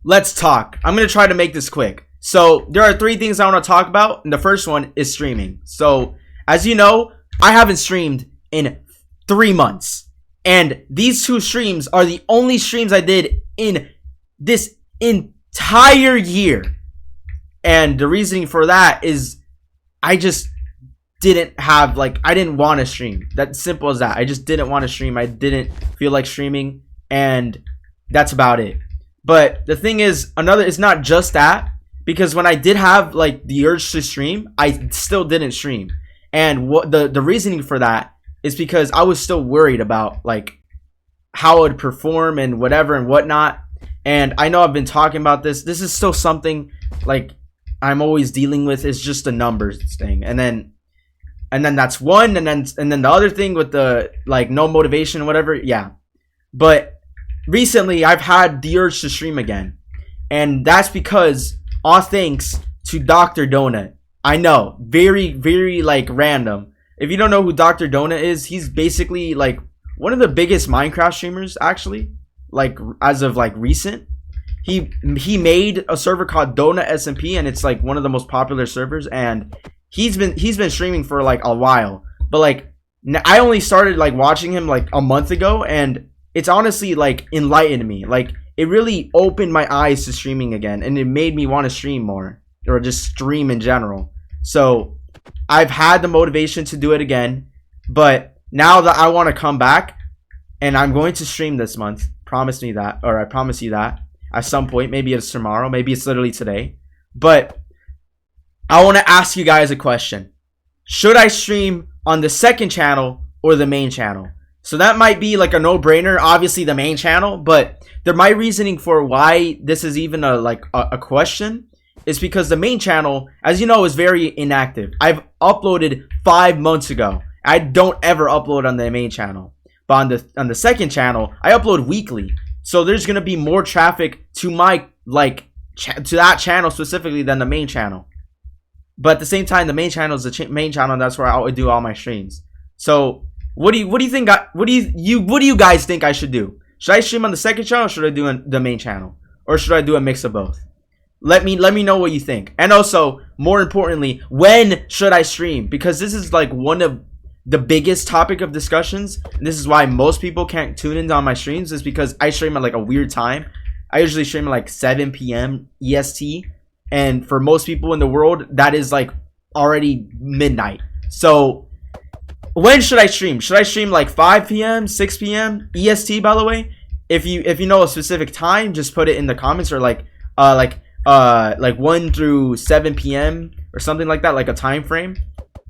let's talk. I'm gonna try to make this quick. So there are 3 things I want to talk about, and the first one is streaming. So as you know, I haven't streamed in 3 months, and these 2 streams are the only streams I did in this entire year. And the reasoning for that is I just didn't have, like, I didn't want to stream. That's simple as that. I just didn't want to stream. I didn't feel like streaming, and that's about it. But the thing is, it's not just that, because when I did have like the urge to stream, I still didn't stream. And what the reasoning for that is because I was still worried about like how I would perform and whatever and whatnot. And I know I've been talking about this. This is still something like I'm always dealing with. It's just a numbers thing. And then that's one, and then the other thing with the like no motivation, whatever. Yeah. But recently I've had the urge to stream again. And that's because all thanks to Dr. Donut. I know, very, very like random. If you don't know who Dr. Donut is, he's basically like one of the biggest Minecraft streamers, actually. Like as of like recent, he made a server called Donut SMP, and it's like one of the most popular servers. And he's been streaming for like a while. But like I only started like watching him like a month ago, and it's honestly like enlightened me. Like it really opened my eyes to streaming again, and it made me want to stream more, or just stream in general. So I've had the motivation to do it again, but now that I want to come back, and I'm going to stream this month, promise me that, or I promise you that at some point. Maybe it's tomorrow, maybe it's literally today. But I want to ask you guys a question. Should I stream on the second channel or the main channel? So that might be like a no-brainer, obviously the main channel, but my reasoning for why this is even a question is because the main channel, as you know, is very inactive. I've uploaded 5 months ago. I don't ever upload on the main channel. But on the second channel, I upload weekly. So there's going to be more traffic to my to that channel specifically than the main channel. But at the same time, the main channel is the main channel, and that's where I do all my streams. So what do you think? What do you guys think I should do? Should I stream on the second channel, or should I do on the main channel, or should I do a mix of both? Let me know what you think. And also, more importantly, when should I stream? Because this is like one of the biggest topic of discussions. And this is why most people can't tune in on my streams, is because I stream at like a weird time. I usually stream at like 7 p.m. EST, and for most people in the world, that is like already midnight. So when should I stream? Should I stream like 5 p.m., 6 p.m. EST, by the way? If you know a specific time, just put it in the comments, or like 1 through 7 p.m. or something like that, like a time frame.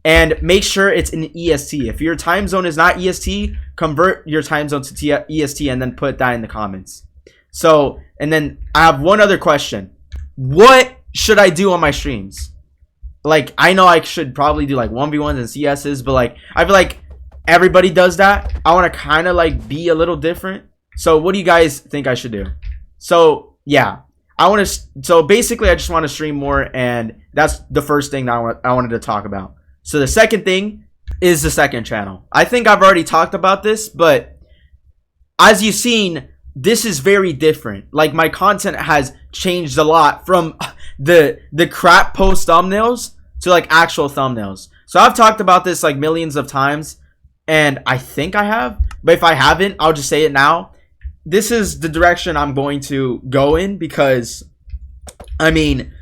And make sure it's in EST. If your time zone is not EST, convert your time zone to EST and then put that in the comments. So, and then I have one other question. What should I do on my streams? Like, I know I should probably do like 1v1s and CSs, but like I feel like everybody does that. I want to kind of like be a little different. So what do you guys think I should do? So yeah, so basically I just want to stream more, and that's the first thing that I wanted to talk about. So the second thing is the second channel. I think I've already talked about this, but as you've seen, this is very different. Like, my content has changed a lot from the crap post thumbnails to like actual thumbnails. So I've talked about this like millions of times, and I think I have, but if I haven't, I'll just say it now. This is the direction I'm going to go in, because I mean,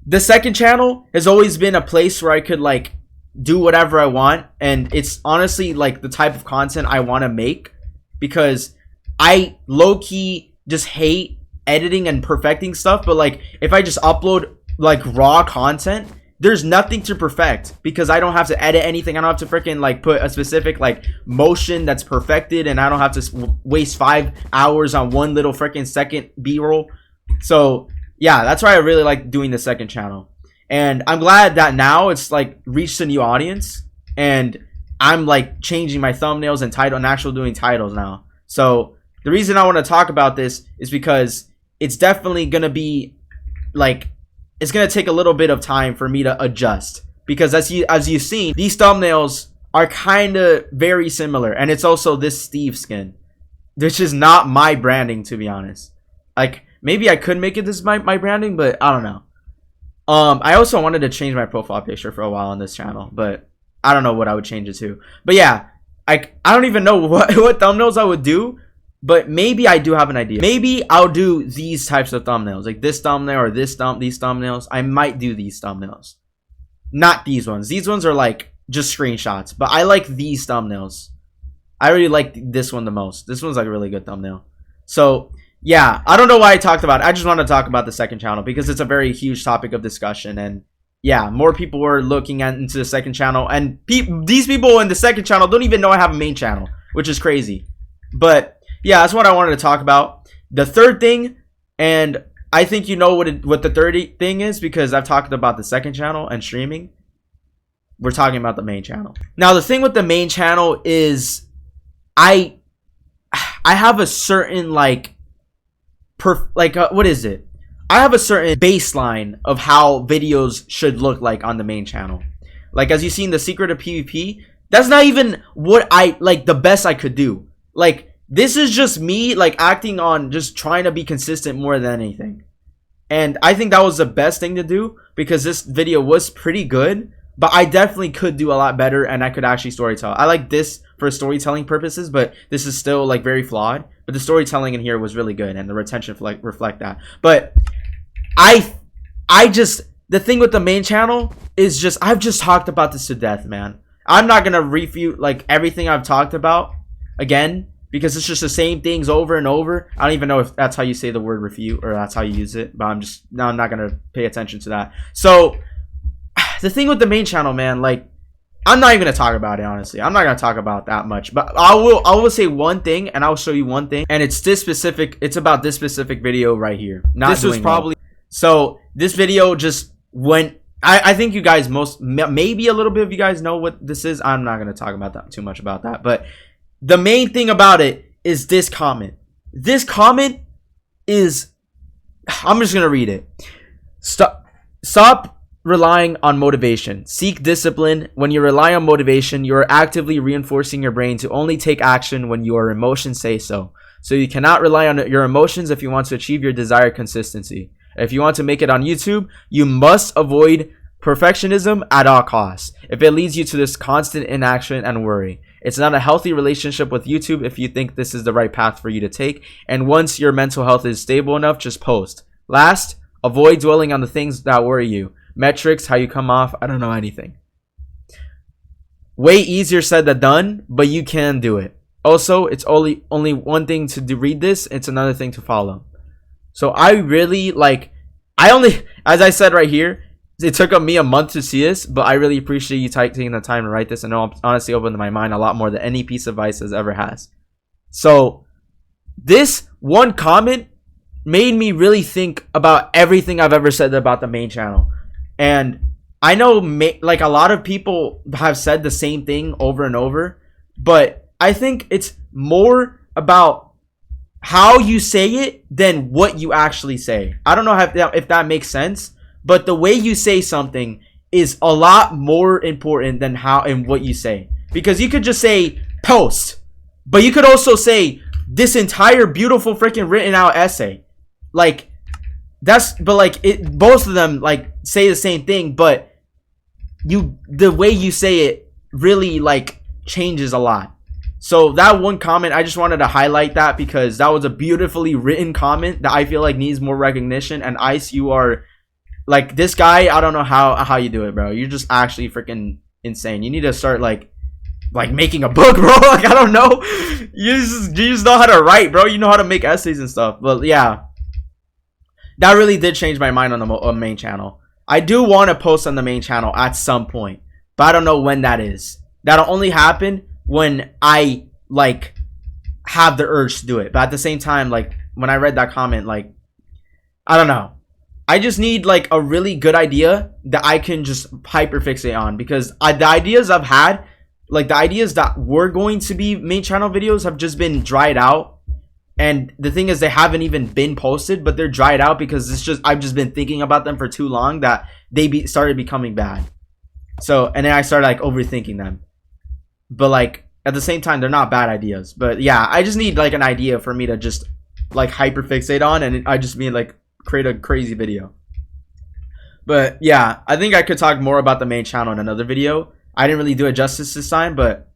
the second channel has always been a place where I could like do whatever I want, and it's honestly like the type of content I want to make, because I low-key just hate editing and perfecting stuff. But like, if I just upload like raw content, there's nothing to perfect, because I don't have to edit anything. I don't have to freaking like put a specific like motion that's perfected, and I don't have to waste 5 hours on one little freaking second b-roll. So yeah, that's why I really like doing the second channel. And I'm glad that now it's like reached a new audience, and I'm like changing my thumbnails and title, and actually doing titles now. So the reason I want to talk about this is because it's definitely going to be like, it's going to take a little bit of time for me to adjust, because as you've seen, these thumbnails are kind of very similar. And it's also this Steve skin, which is not my branding, to be honest. Like, maybe I could make it this my branding, but I don't know. I also wanted to change my profile picture for a while on this channel, but I don't know what I would change it to. But yeah, I don't even know what thumbnails I would do, but maybe I do have an idea. Maybe I'll do these types of thumbnails, like this thumbnail or these thumbnails. I might do these thumbnails, not these ones. These ones are like just screenshots, but I like these thumbnails. I really like this one the most. This one's like a really good thumbnail. So yeah, I don't know why I talked about it. I just want to talk about the second channel because it's a very huge topic of discussion. And yeah, more people were looking into the second channel. And these people in the second channel don't even know I have a main channel, which is crazy. But yeah, that's what I wanted to talk about. The third thing, and I think you know what the third thing is because I've talked about the second channel and streaming. We're talking about the main channel. Now, the thing with the main channel is I have a certain what is it? I have a certain baseline of how videos should look like on the main channel. Like, as you see in The Secret of PvP, that's not even what I like the best I could do. Like, this is just me like acting on just trying to be consistent more than anything. And I think that was the best thing to do because this video was pretty good, but I definitely could do a lot better and I could actually storytell. I like this for storytelling purposes, but this is still like very flawed. But the storytelling in here was really good and the retention reflect that. But the thing with the main channel is just, I've just talked about this to death, man. I'm not going to refute like everything I've talked about again, because it's just the same things over and over. I don't even know if that's how you say the word refute or that's how you use it, but I'm not going to pay attention to that. So the thing with the main channel, man, like, I'm not even going to talk about it, honestly. I'm not going to talk about that much, but I will say one thing and I'll show you one thing. And it's about this specific video right here. This was probably, so this video just went, I think you guys maybe a little bit of you guys know what this is. I'm not going to talk about that too much about that, but the main thing about it is this comment. This comment is, I'm just going to read it. Stop relying on motivation. Seek discipline. When you rely on motivation, you are actively reinforcing your brain to only take action when your emotions say so. So you cannot rely on your emotions if you want to achieve your desired consistency. If you want to make it on YouTube, you must avoid perfectionism at all costs. If it leads you to this constant inaction and worry, it's not a healthy relationship with YouTube if you think this is the right path for you to take. And once your mental health is stable enough, just post. Last, avoid dwelling on the things that worry you. Metrics, how you come off, I don't know anything. Way easier said than done, but you can do it. Also, it's only one thing to read this, it's another thing to follow. So I really as I said right here, it took me a month to see this, but I really appreciate you taking the time to write this, and it honestly opened my mind a lot more than any piece of advice has ever has. So this one comment made me really think about everything I've ever said about the main channel. And I know like a lot of people have said the same thing over and over, but I think it's more about how you say it than what you actually say. I don't know if that makes sense, but the way you say something is a lot more important than how and what you say. Because you could just say post, but you could also say this entire beautiful freaking written out essay. Like both of them like say the same thing, but the way you say it really like changes a lot. So that one comment, I just wanted to highlight that because that was a beautifully written comment that I feel like needs more recognition. And Ice, you are like this guy. I don't know how you do it, bro. You're just actually freaking insane. You need to start like making a book, bro. Like, I don't know. You just know how to write, bro. You know how to make essays and stuff. But yeah, that really did change my mind on the main channel. I do want to post on the main channel at some point, but I don't know when that is. That'll only happen when I like have the urge to do it. But at the same time, like when I read that comment, like I don't know, I just need like a really good idea that I can just hyper fixate on, because the ideas I've had, like the ideas that were going to be main channel videos, have just been dried out. And the thing is, they haven't even been posted, but they're dried out because I've just been thinking about them for too long that they started becoming bad. So, and then I started like overthinking them. But like at the same time, they're not bad ideas. But yeah, I just need like an idea for me to just like hyper fixate on, and I just mean like create a crazy video. But yeah, I think I could talk more about the main channel in another video. I didn't really do it justice this time, but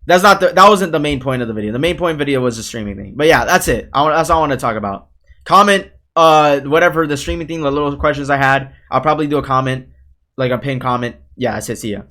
that wasn't the main point of the video. The main point of the video was the streaming thing. But yeah, that's it. That's all I want to talk about. Comment whatever the streaming thing, the little questions I had. I'll probably do a comment, like a pinned comment. Yeah, that's it. See ya.